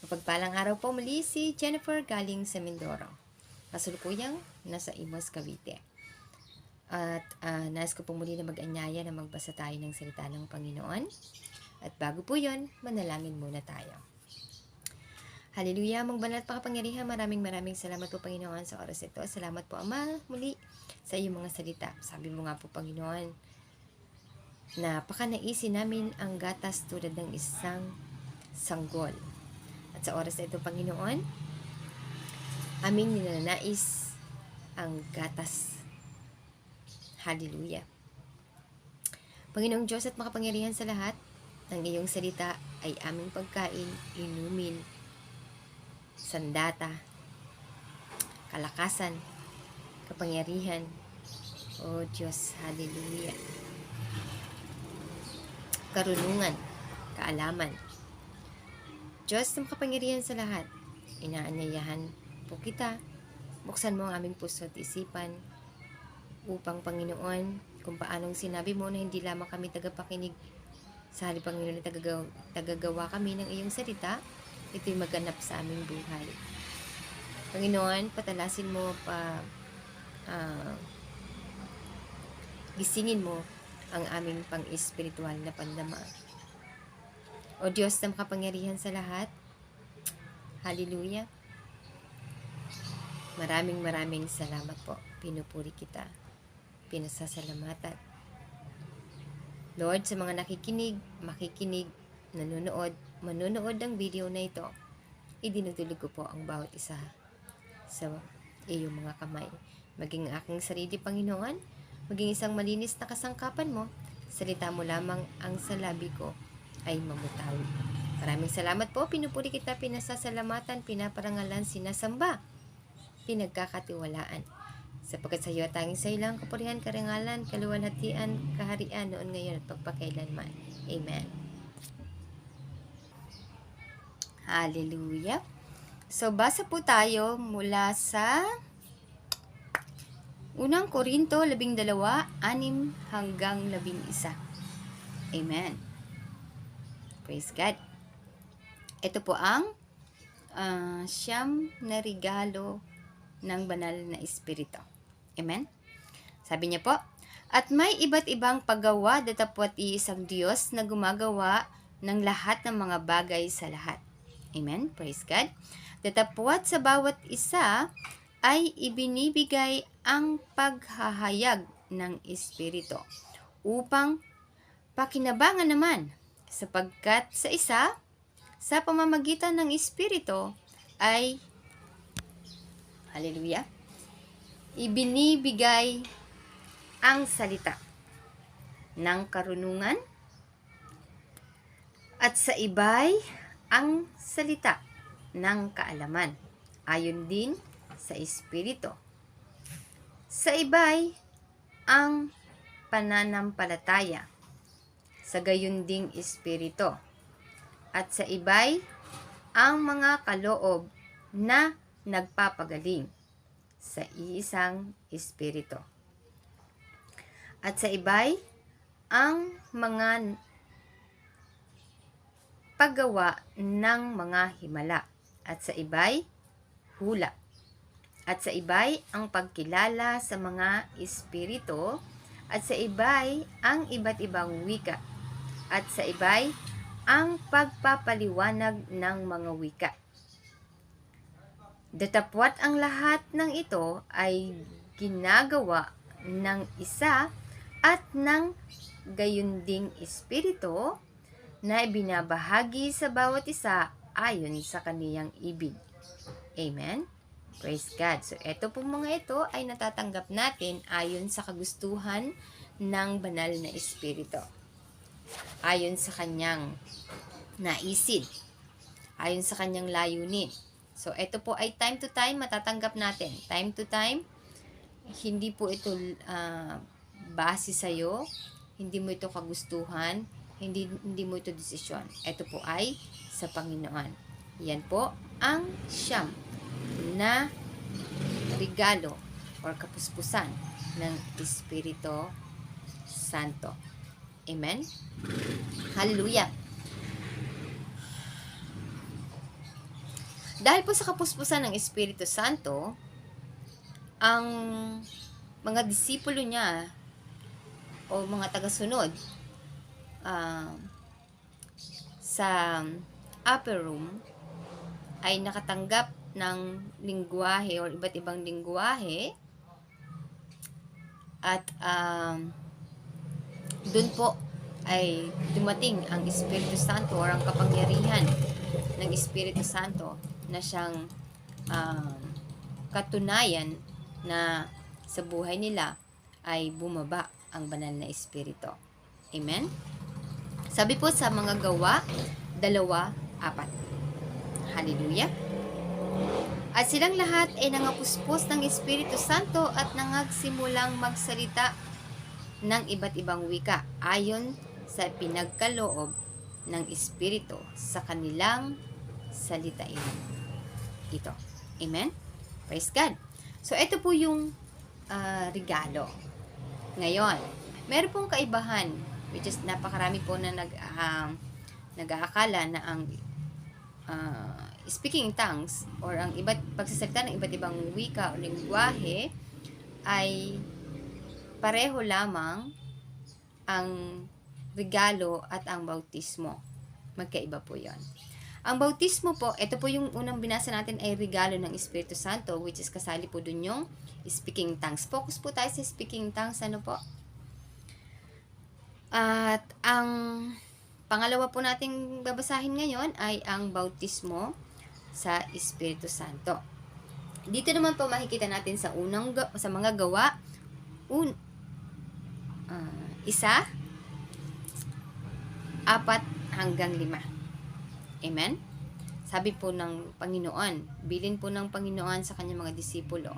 Mapagpalang araw po muli si Jennifer galing sa Mindoro. Kasulukuyang nasa Imus, Cavite. At nais ko po muli na mag-anyaya na magbasa tayo ng salita ng Panginoon. At bago po yun, manalangin muna tayo. Hallelujah, mong banal at makapangyarihan, maraming salamat po Panginoon sa oras ito. Salamat po Ama muli sa iyong mga salita. Sabi mo nga po Panginoon, napakanaisin namin ang gatas tulad ng isang sanggol. At sa oras na ito, Panginoon, aming ninanais ang gatas. Hallelujah. Panginoong Diyos at makapangyarihan sa lahat, ng iyong salita ay aming pagkain, inumin, sandata, kalakasan, kapangyarihan. O Diyos, hallelujah. Karunungan, kaalaman. Diyos na makapangyarihan sa lahat, inaanyayahan po kita, buksan mo ang aming puso at isipan upang Panginoon, kung paanong sinabi mo na hindi lamang kami tagapakinig sa halip Panginoon na tagagawa kami ng iyong salita, ito'y maganap sa aming buhay. Panginoon, patalasin mo gisingin mo ang aming pang-espiritual na pandama. O Diyos na makapangyarihan sa lahat, hallelujah. Maraming salamat po. Pinupuri kita. Pinasasalamatan. Lord, sa mga nakikinig, makikinig, manonood ng video na ito, idinudulog ko po ang bawat isa sa iyong mga kamay. Maging aking sarili, Panginoon, maging isang malinis na kasangkapan mo, salita mo lamang ang sa labi ko ay mamutawi. Maraming salamat po, pinupuri kita, pinasasalamatan, pinaparangalan, sinasamba, pinagkakatiwalaan. Sapagkat sa iyo, tanging sa ilang kapurihan, karangalan, kaluwalhatian, kaharian, noon, ngayon, at pagpakailanman. Amen. Hallelujah. So, basa po tayo mula sa Unang Korinto 12, 6 hanggang 11. Amen. Praise God. Ito po ang siyam na regalo ng banal na espiritu. Amen? Sabi niya po, at may iba't ibang paggawa datapwat iisang Diyos na gumagawa ng lahat ng mga bagay sa lahat. Amen? Praise God. Datapwat sa bawat isa ay ibinibigay ang paghahayag ng espiritu upang pakinabangan naman, sapagkat sa isa, sa pamamagitan ng espiritu ay, hallelujah, ibinibigay ang salita ng karunungan at sa iba'y ang salita ng kaalaman, ayon din sa espiritu. Sa iba'y ang pananampalataya, sa gayon ding espiritu. At sa iba'y ang mga kaloob na nagpapagaling, sa iisang espiritu. At sa iba'y ang mga paggawa ng mga himala. At sa iba'y hula. At sa iba'y ang pagkilala sa mga espiritu. At sa iba'y ang iba't ibang wika. At sa iba'y ang pagpapaliwanag ng mga wika. Datapwat ang lahat ng ito ay ginagawa ng isa at ng gayon ding espiritu na ibinabahagi sa bawat isa ayon sa kaniyang ibig. Amen? Praise God. So, ito po mga ito ay natatanggap natin ayon sa kagustuhan ng banal na espiritu. Ayon sa kanyang naisin. Ayon sa kanyang layunin. So, ito po ay time to time matatanggap natin. Time to time, hindi po ito base sa'yo, hindi mo ito kagustuhan, hindi mo ito desisyon. Ito po ay sa Panginoon. Yan po ang siyam na regalo or kapuspusan ng Espiritu Santo. Amen? Hallelujah! Dahil po sa kapuspusan ng Espiritu Santo, ang mga disipulo niya o mga tagasunod sa upper room ay nakatanggap ng lingwahe o iba't ibang lingwahe at dun po ay dumating ang Espiritu Santo o ang kapangyarihan ng Espiritu Santo na siyang katunayan na sa buhay nila ay bumaba ang banal na Espiritu. Amen? Sabi po sa mga gawa, 2:4. Hallelujah! At silang lahat ay nangapuspos ng Espiritu Santo at nangagsimulang magsalita ng iba't ibang wika ayon sa pinagkaloob ng Espiritu sa kanilang salitain. Ito. Amen? Praise God. So, ito po yung regalo. Ngayon, meron pong kaibahan, which is napakarami po na nag-aakala na ang speaking in tongues or ang pagsasalita ng iba't ibang wika o lingwahe ay pareho lamang ang regalo at ang bautismo. Magkaiba po yon. Ang bautismo po, ito po yung unang binasa natin ay regalo ng Espiritu Santo, which is kasali po dun yung speaking tongues. Focus po tayo sa speaking tongues, ano po? At ang pangalawa po nating babasahin ngayon ay ang bautismo sa Espiritu Santo. Dito naman po makikita natin sa sa mga gawa 1, 4-5. Amen? Sabi po ng Panginoon, bilin po ng Panginoon sa kanyang mga disipulo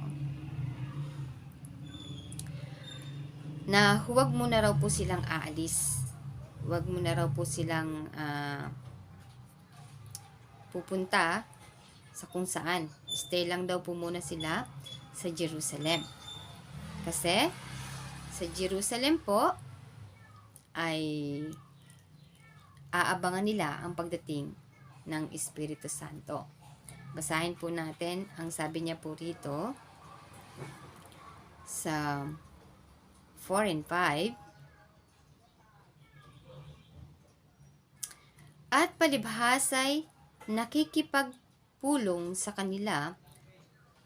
na huwag mo na raw po silang aalis. Huwag mo na raw po silang pupunta sa kung saan. Stay lang daw po muna sila sa Jerusalem. Kasi sa Jerusalem po ay aabangan nila ang pagdating ng Espiritu Santo. Basahin po natin ang sabi niya po rito sa 4 and 5. At palibhasay nakikipagpulong sa kanila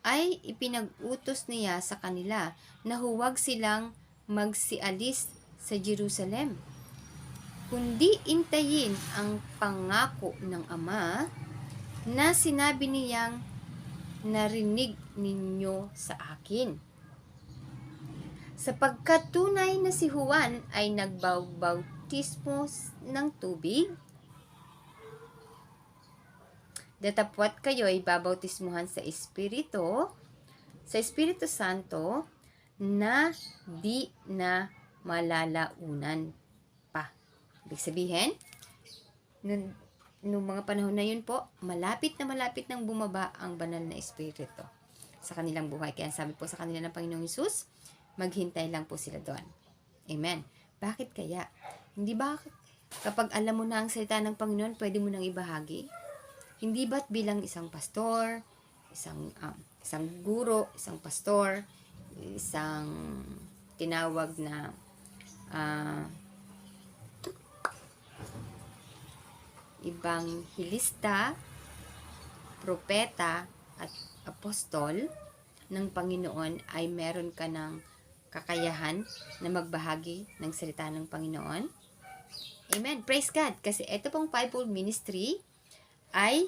ay ipinag-utos niya sa kanila na huwag silang magsialis sa Jerusalem, kundi intayin ang pangako ng Ama na sinabi niyang narinig ninyo sa akin. Sapagkat tunay na si Juan ay nagbabautismo ng tubig, datapwat kayo ay babautismuhan sa Espiritu Santo na di na malalaunan pa. Ibig sabihin, nung mga panahon na yun po, malapit nang bumaba ang banal na Espiritu sa kanilang buhay. Kaya sabi po sa kanila ng Panginoong Hesus, maghintay lang po sila doon. Amen. Bakit kaya? Hindi ba kapag alam mo na ang salita ng Panginoon, pwede mo nang ibahagi? Hindi ba't bilang isang pastor, isang guro, isang pastor, isang tinawag na ibanghilista, propeta, at apostol ng Panginoon ay meron ka ng kakayahan na magbahagi ng salita ng Panginoon? Amen. Praise God. Kasi ito pong fivefold ministry ay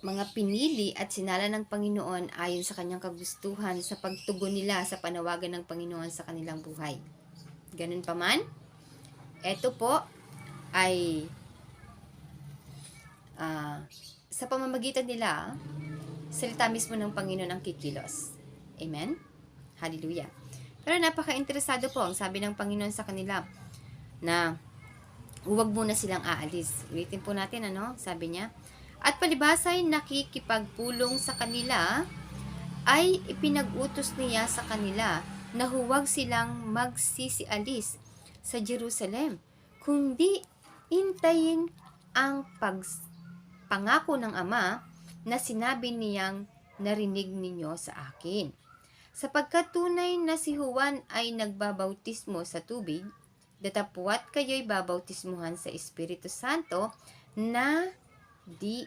mga pinili at sinala ng Panginoon ayon sa kanyang kagustuhan sa pagtugon nila sa panawagan ng Panginoon sa kanilang buhay. Ganun pa man, ito po ay sa pamamagitan nila, salita mismo ng Panginoon ang kikilos. Amen? Hallelujah. Pero napaka-interesado po ang sabi ng Panginoon sa kanila na huwag muna silang aalis. Ulitin po natin, sabi niya. At palibhasay nakikipagpulong sa kanila ay ipinag-utos niya sa kanila na huwag silang magsisialis sa Jerusalem, kundi intayin ang pangako ng Ama na sinabi niyang narinig ninyo sa akin. Sapagkat tunay na si Juan ay nagbabautismo sa tubig, datapwat kayo'y babautismuhan sa Espiritu Santo na di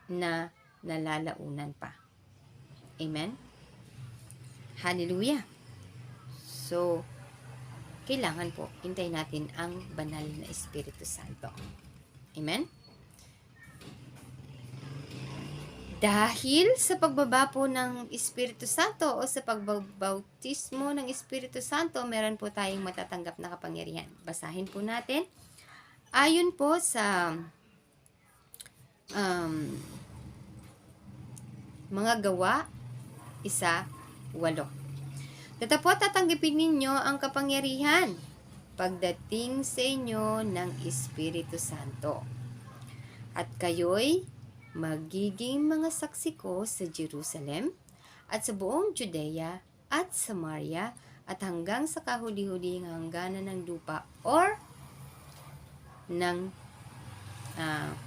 na nalalaunan pa. Amen? Hallelujah! So, kailangan po, hintayin natin ang banal na Espiritu Santo. Amen? Dahil sa pagbaba po ng Espiritu Santo o sa pagbabautismo ng Espiritu Santo, meron po tayong matatanggap na kapangyarihan. Basahin po natin. Ayon po sa mga gawa, 1:8. Datapwat tatanggapin ninyo ang kapangyarihan pagdating sa inyo ng Espiritu Santo. At kayo'y magiging mga saksi ko sa Jerusalem at sa buong Judea at Samaria at hanggang sa kahuli-huling hangganan ng lupa or ng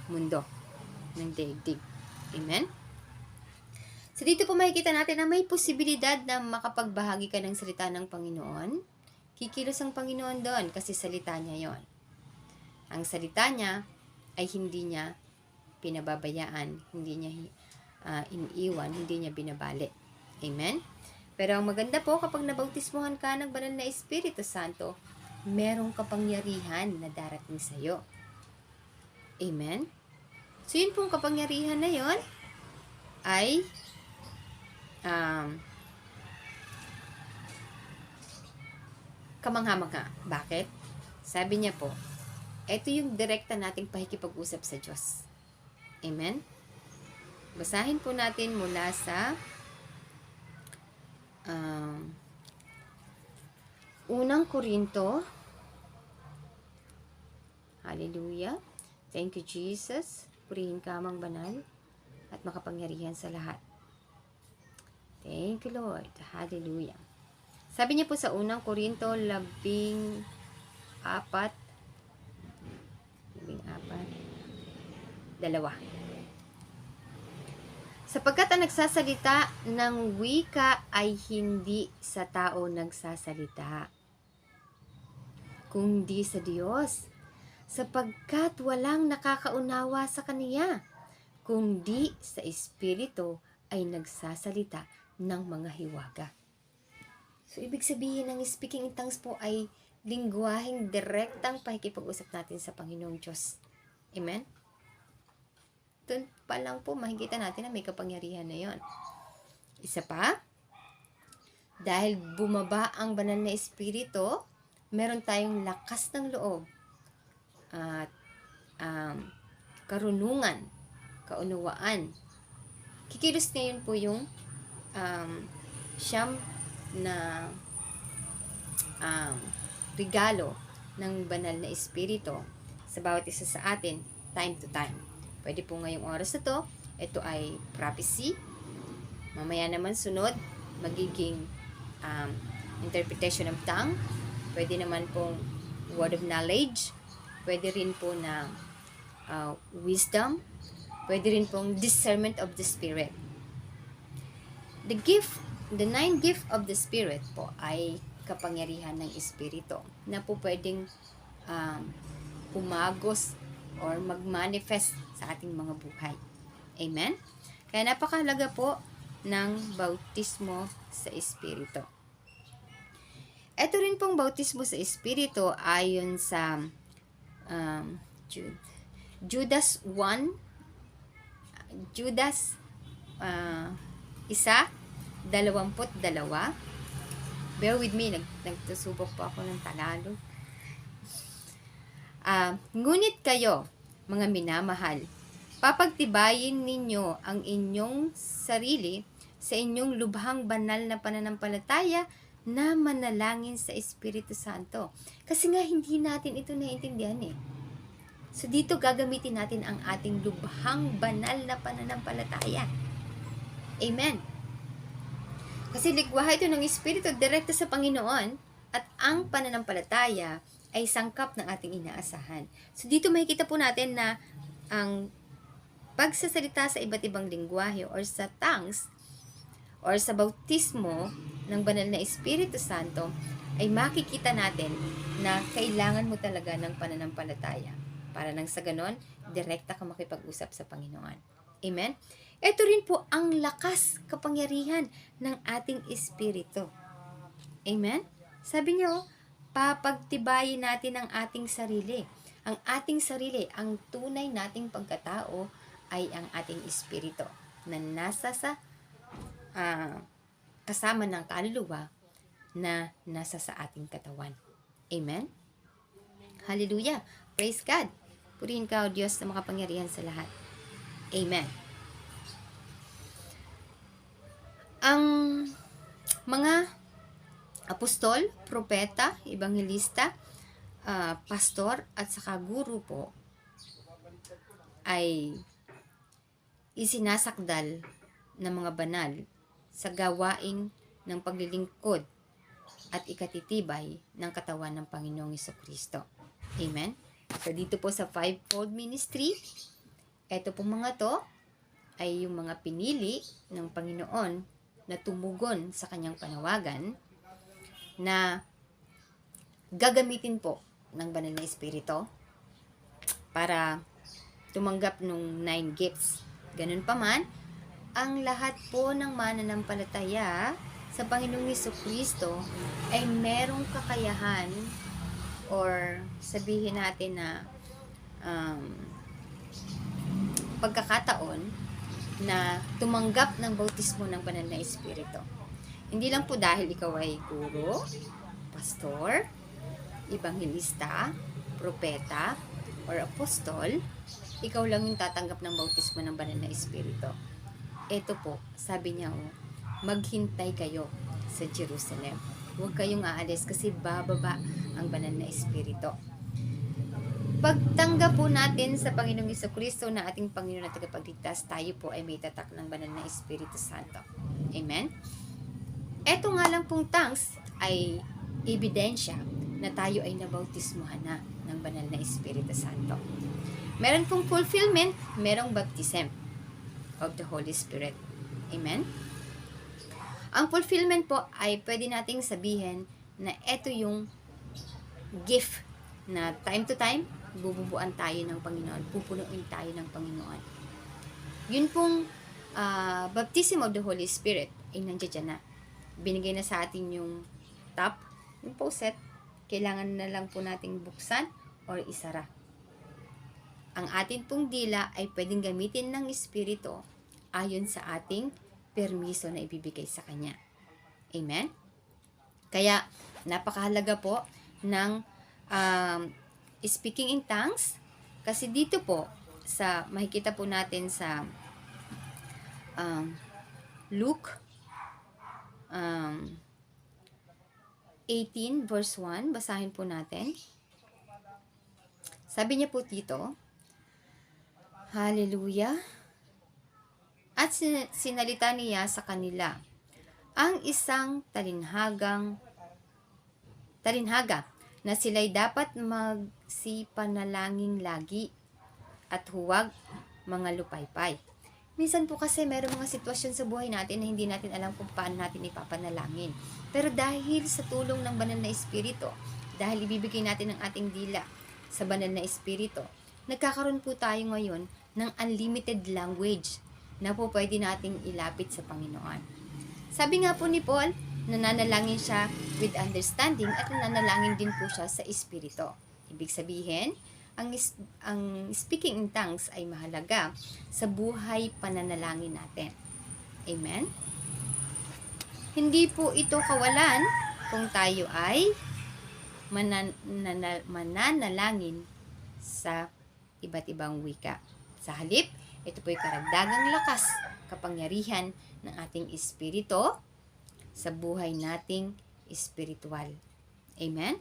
mundo, ng daigdig. Amen? So dito po makikita natin na may posibilidad na makapagbahagi ka ng salita ng Panginoon. Kikilos ang Panginoon doon kasi salita niya yon. Ang salita niya ay hindi niya pinababayaan, hindi niya iniiwan, hindi niya binabali. Amen? Pero ang maganda po, kapag nabautismuhan ka ng banal na Espiritu Santo, merong kapangyarihan na darating sa iyo. Amen? So yun pong kapangyarihan na yon ay kamangha-mangha. Bakit? Sabi niya po, ito yung direkta nating pakikipag-usap sa Diyos. Amen? Basahin po natin mula sa Unang Korinto. Hallelujah. Thank you, Jesus. Purihin ka mang banal at makapangyarihan sa lahat. Thank you, Lord. Hallelujah. Sabi niya po sa Unang Korinto 14, 2. Sapagkat ang nagsasalita ng wika ay hindi sa tao nagsasalita, kundi sa Diyos, sapagkat walang nakakaunawa sa Kaniya, kundi sa Espiritu ay nagsasalita ng mga hiwaga. So, ibig sabihin ng speaking in tongues po ay lingwaheng direktang pakikipag-usap natin sa Panginoong Diyos. Amen? Doon pa lang po makikita natin na may kapangyarihan na yon. Isa pa, dahil bumaba ang banal na Espiritu, meron tayong lakas ng loob at karunungan, kaunawaan. Kikilos ngayon po yung siyam na regalo ng banal na Espiritu sa bawat isa sa atin, time to time. Pwede po ngayong oras na to, ito ay prophecy. Mamaya naman sunod, magiging interpretation of tongue. Pwede naman pong word of knowledge. Pwede rin po na wisdom. Pwede rin pong discernment of the Spirit. The 9 gift of the Spirit po ay kapangyarihan ng Espiritu na po pwedeng umagos or mag-manifest sa ating mga buhay. Amen? Kaya napakahalaga po ng bautismo sa Espiritu. Ito rin pong bautismo sa Espiritu ayon sa Judas 1, Judas 1:22. Bear with me, nagtusubok po ako ng Tagalog. Ngunit kayo, mga minamahal, papagtibayin ninyo ang inyong sarili sa inyong lubhang banal na pananampalataya na manalangin sa Espiritu Santo. Kasi nga hindi natin ito naiintindihan eh. So dito gagamitin natin ang ating lubhang banal na pananampalataya. Amen. Kasi ligwaha ito ng Espiritu direkta sa Panginoon at ang pananampalataya ay sangkap ng ating inaasahan. So dito makikita po natin na ang pagsasalita sa iba't ibang lingwahe or sa tongues or sa bautismo ng banal na Espiritu Santo, ay makikita natin na kailangan mo talaga ng pananampalataya. Para nang sa ganon, direkta ka makipag-usap sa Panginoon. Amen? Ito rin po ang lakas, kapangyarihan ng ating Espiritu. Amen? Sabi niyo, papagtibayin natin ang ating sarili. Ang ating sarili, ang tunay nating pagkatao ay ang ating Espiritu na nasa sa kasama ng kaluluwa na nasa sa ating katawan. Amen? Hallelujah! Praise God! Purihin ka, O Diyos, na makapangyarihan sa lahat. Amen. Ang mga apostol, propeta, ebanghelista, pastor, at saka guru po ay isinasakdal ng mga banal sa gawain ng paglilingkod at ikatitibay ng katawan ng Panginoong Jesucristo. Amen? So, dito po sa fivefold ministry, eto po mga to ay yung mga pinili ng Panginoon na tumugon sa kanyang panawagan na gagamitin po ng banal na Espiritu para tumanggap ng 9 gifts. Ganun pa man, ang lahat po ng mananampalataya sa Panginoong Jesucristo ay merong kakayahan or sabihin natin na pagkakataon na tumanggap ng bautismo ng banal na Espiritu. Hindi lang po dahil ikaw ay guro, pastor, ebanghelista, propeta, or apostol, ikaw lang yung tatanggap ng bautismo ng banal na Espiritu. Ito po, sabi niya, maghintay kayo sa Jerusalem. Huwag kayong aalis kasi bababa ang banal na Espiritu. Pagtanggap po natin sa Panginoong Jesucristo na ating Panginoon at tagapagligtas, tayo po ay may tatak ng banal na Espiritu Santo. Amen? Ito nga lang pong tongues ay ebidensya na tayo ay nabautismuhan na ng banal na Espiritu Santo. Meron pong fulfillment, merong baptism of the Holy Spirit. Amen? Ang fulfillment po ay pwede nating sabihin na ito yung gift na time to time, bububuan tayo ng Panginoon, pupunuin tayo ng Panginoon. Yun pong baptism of the Holy Spirit ay nandiyan na. Binigay na sa atin yung top, yung faucet, kailangan na lang po nating buksan or isara. Ang atin pong dila ay pwedeng gamitin ng Espiritu ayon sa ating permiso na ibibigay sa Kanya. Amen? Kaya, napakahalaga po ng speaking in tongues, kasi dito po, makikita po natin sa Luke 18 verse 1, basahin po natin. Sabi niya po dito, Hallelujah! At sinalita niya sa kanila ang isang talinhaga na sila'y dapat magsipanalangin lagi at huwag mga lupaypay. Minsan po kasi mayroong mga sitwasyon sa buhay natin na hindi natin alam kung paano natin ipapanalangin. Pero dahil sa tulong ng banal na Espiritu, dahil ibibigay natin ang ating dila sa banal na Espiritu, nagkakaroon po tayo ngayon ng unlimited language na po pwede nating ilapit sa Panginoon. Sabi nga po ni Paul, nananalangin siya with understanding at nananalangin din po siya sa Espiritu. Ibig sabihin, ang speaking in tongues ay mahalaga sa buhay pananalangin natin. Amen? Hindi po ito kawalan kung tayo ay mananalangin sa iba't ibang wika. Sa halip, ito po ay karagdagang lakas, kapangyarihan ng ating Espiritu sa buhay nating espiritual. Amen?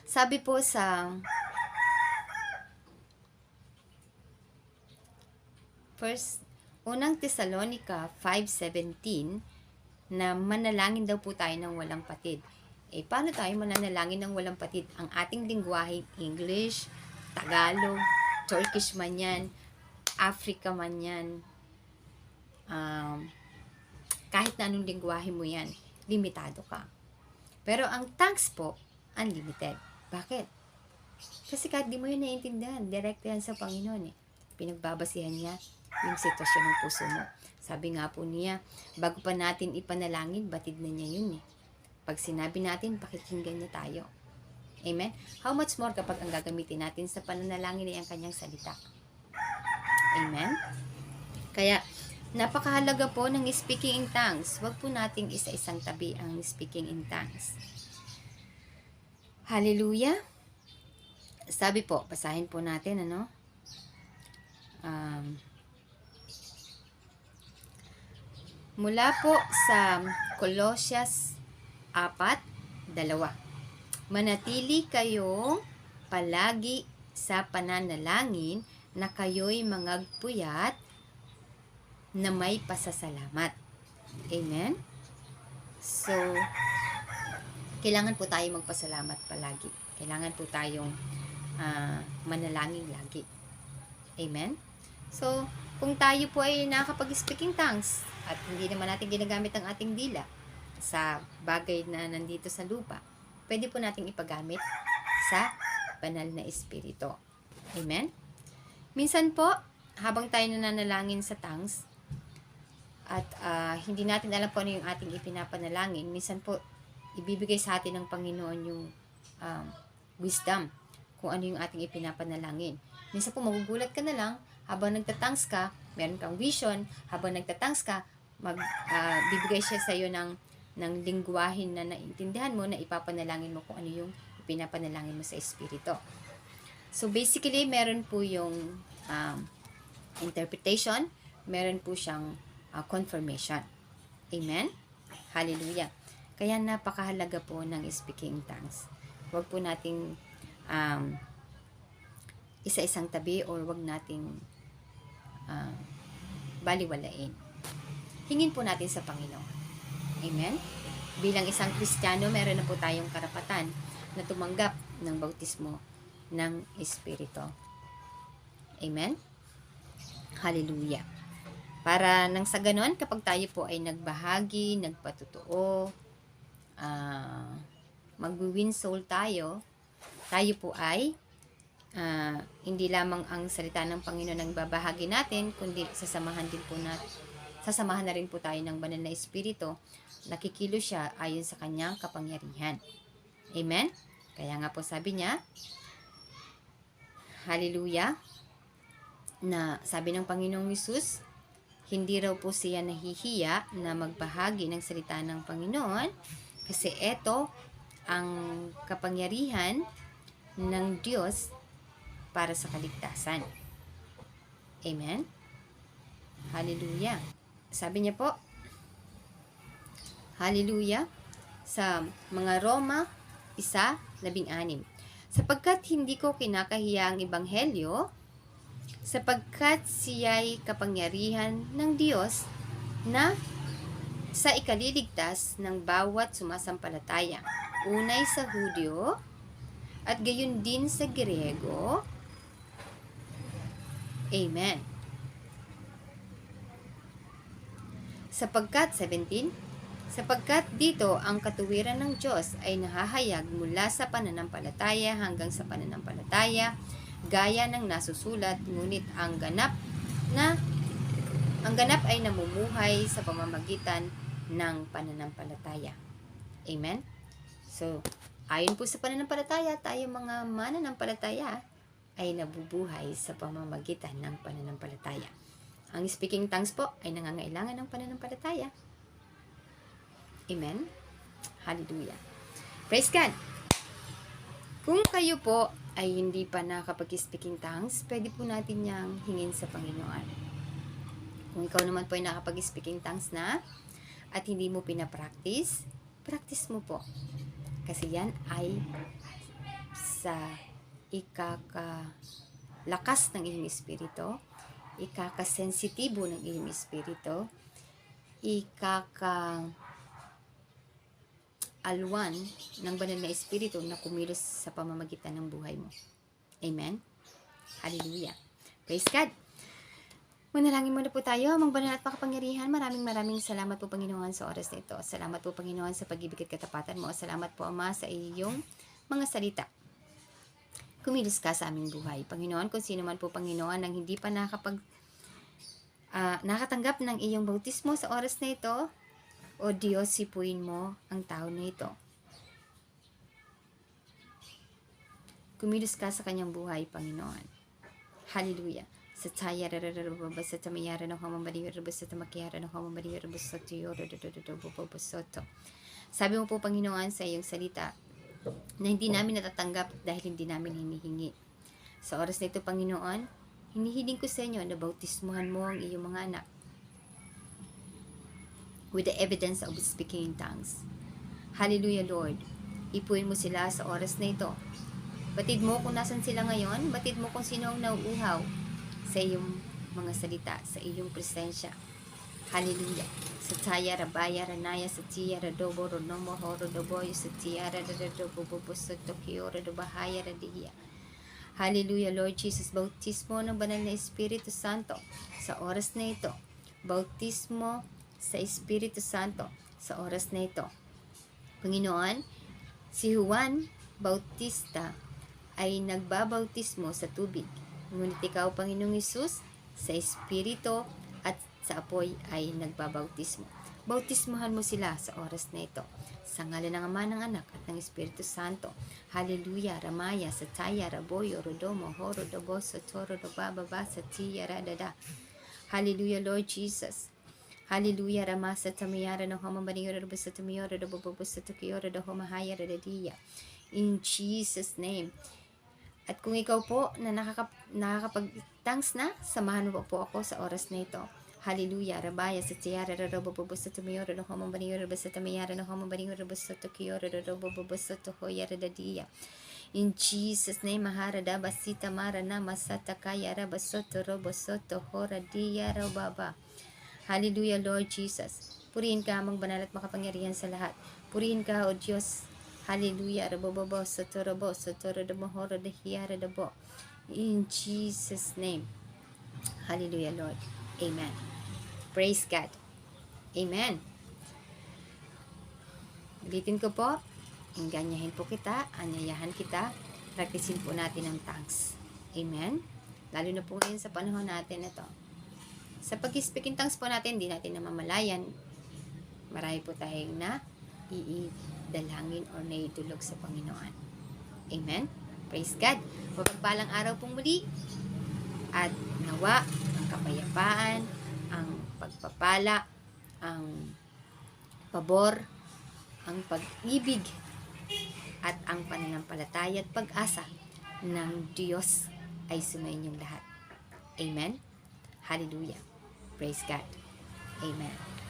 Sabi po sa Unang Tesalonica 5:17 na manalangin daw po tayo ng walang patid. Paano tayo mananalangin ng walang patid? Ang ating lingwahe, English, Tagalog, Turkish man yan, Africa man yan, kahit na anong lingwahe mo yan, limitado ka. Pero ang tongues po, unlimited. Bakit? Kasi kahit di mo yun naiintindihan, direct yan sa Panginoon eh. Pinagbabasihan niya yung sitwasyon ng puso mo. Sabi nga po niya, bago pa natin ipanalangin, batid na niya yun eh. Pag sinabi natin, pakikinggan niya tayo. Amen? How much more kapag ang gagamitin natin sa pananalangin ay ang kanyang salita. Amen? Kaya, napakahalaga po ng speaking in tongues. Huwag po nating isa-isang tabi ang speaking in tongues. Hallelujah! Sabi po, basahin po natin, mula po sa Colossians 4:2. Manatili kayong palagi sa pananalangin na kayo'y mangagpuyat na may pasasalamat. Amen? So, kailangan po tayo magpasalamat palagi. Kailangan po tayong manalangin lagi. Amen? So, kung tayo po ay nakakapag-speaking tongues at hindi naman natin ginagamit ang ating dila sa bagay na nandito sa lupa, pwede po nating ipagamit sa banal na espiritu. Amen? Minsan po, habang tayo nananalangin sa tongues, at hindi natin alam po ano yung ating ipinapanalangin, minsan po, ibibigay sa atin ng Panginoon yung wisdom kung ano yung ating ipinapanalangin. Minsan po, magugulat ka na lang, habang nagtatangs ka, meron kang vision, habang nagtatangs ka, bibigay siya sa iyo ng lingwahin na naintindihan mo, na ipapanalangin mo kung ano yung ipinapanalangin mo sa Espiritu. So basically, meron po yung interpretation, meron po siyang confirmation. Amen? Hallelujah! Kaya napakahalaga po ng speaking in tongues. Huwag po nating isa-isang tabi or huwag nating baliwalain. Hingin po natin sa Panginoon. Amen? Bilang isang Kristiyano, meron na po tayong karapatan na tumanggap ng bautismo ng Espiritu. Amen? Hallelujah! Para nang sa ganon, kapag tayo po ay nagbahagi, nagpatotoo, mag-win soul tayo po ay hindi lamang ang salita ng Panginoon ang babahagi natin, kundi sasamahan na rin po tayo ng banal na Espiritu. Nakikilos siya ayon sa kanyang kapangyarihan. Amen? Kaya nga po sabi niya, hallelujah, na sabi ng Panginoong Hesus, hindi raw po siya nahihiya na magbahagi ng salita ng Panginoon kasi ito ang kapangyarihan ng Diyos para sa kaligtasan. Amen? Hallelujah! Sabi niya po, hallelujah, sa mga Roma 1:16, sapagkat hindi ko kinakahiya ang ebanghelyo, sapagkat siya'y kapangyarihan ng Diyos na sa ikaliligtas ng bawat sumasampalataya, unay sa Hudyo at gayon din sa Griego. Amen. Sapagkat, 17, sapagkat dito ang katuwiran ng Diyos ay nahahayag mula sa pananampalataya hanggang sa pananampalataya, gaya ng nasusulat, ngunit ang ganap ay namumuhay sa pamamagitan ng pananampalataya. Amen? So, ayon po sa pananampalataya, tayo mga mananampalataya ay nabubuhay sa pamamagitan ng pananampalataya. Ang speaking tongues po ay nangangailangan ng pananampalataya. Amen? Hallelujah! Praise God! Kung kayo po ay hindi pa nakapag-speaking tongues, pwede po natin niyang hingin sa Panginoon. Kung ikaw naman po ay nakapag-speaking tongues na at hindi mo pinapractice, practice mo po. Kasi yan ay sa ikakalakas ng iyong espiritu, ikakasensitibo ng iyong espiritu, alwan ng banal na espiritu na kumilos sa pamamagitan ng buhay mo. Amen? Hallelujah! Praise God! Manalangin muna po tayo, amang banal at makapangyarihan. Maraming salamat po, Panginoon, sa oras na ito. Salamat po, Panginoon, sa pag-ibig at katapatan mo. Salamat po, Ama, sa iyong mga salita. Kumilos ka sa aming buhay. Panginoon, kung sino man po, Panginoon, nang hindi pa nakatanggap ng iyong bautismo sa oras na ito, o Diyos, sipuin mo ang tao na ito. Kumilos ka sa kanyang buhay, Panginoon. Hallelujah. Sa taya rarararababa sa tamayara ng homamariwarabas sa tamakiyara ng homamariwarabas sa tiyorarararababa. Sabi mo po, Panginoon, sa iyong salita na hindi namin natatanggap dahil hindi namin hinihingi. Sa oras na ito, Panginoon, hinihiling ko sa inyo na bautismuhan mo ang iyong mga anak with the evidence of speaking in tongues. Hallelujah, Lord. Ipuin mo sila sa oras na ito. Batid mo kung nasan sila ngayon. Batid mo kung sino ang nauuhaw sa iyong mga salita, sa iyong presensya. Hallelujah. Sa taya, rabaya, ranaya, sa tiya, radobo, ronomo, horo, doboyo, sa tiya, radadobo, bobo, sa tokyo, radobahaya, radiya. Hallelujah, Lord Jesus. Bautismo ng banal na Espiritu Santo sa oras na ito. Bautismo sa Espiritu Santo sa oras na ito. Panginoon, si Juan Bautista ay nagbabautismo sa tubig. Ngunit ikaw, Panginoong Hesus, sa Espiritu at sa apoy ay nagbabautismo. Bautismohan mo sila sa oras na ito. Sa ngalan ng Ama, ng Anak at ng Espiritu Santo. Hallelujah, Ramaya, Sataya, Raboyo, Rodomo, Horo, Doboso, Toro, Dobababa, Satiya, Radada. Hallelujah, Lord Jesus. Hallelujah, Ramasa, Tamayara, no Homamaniora, Robusta, Tamayora, Robobobusta, Tukiora, Homahaya, Radadiya. In Jesus' name. At kung ikaw po na nakakapag-thanks na, samahan mo po ako sa oras na ito. Hallelujah. Rabaya sa tiyara, rarobobobo sa tumiyoro, no homamaniyo, sa tamayara, no homamaniyo, sa tukiyoro, rarobobobo sa tuhoya, radadiya. In Jesus' name, maharada, basita, marana, masata, kaya, rabasoto, robosoto, horadiya, rababa. Hallelujah, Lord Jesus. Purihin ka, amang banal at makapangyarihan sa lahat. Purihin ka, O Diyos. Hallelujah. Rabobobo, sotorobo, sotorodomohoro, dahiyarabo. In Jesus' name. Hallelujah, Lord. Amen. Praise God. Amen. Ulitin ko po, ganyahin po kita, anyayahan kita, practicein po natin ang tongues. Amen. Lalo na po ngayon sa panahon natin ito. Sa pag-speak in tongues po natin, hindi natin namamalayan. Marami po tayong dalangin or naidulog sa Panginoon. Amen? Praise God. Mapagpalang araw pong muli at nawa ang kapayapaan, ang pagpapala, ang pabor, ang pag-ibig at ang pananampalataya at pag-asa ng Diyos ay sumayin yung lahat. Amen? Hallelujah. Praise God. Amen.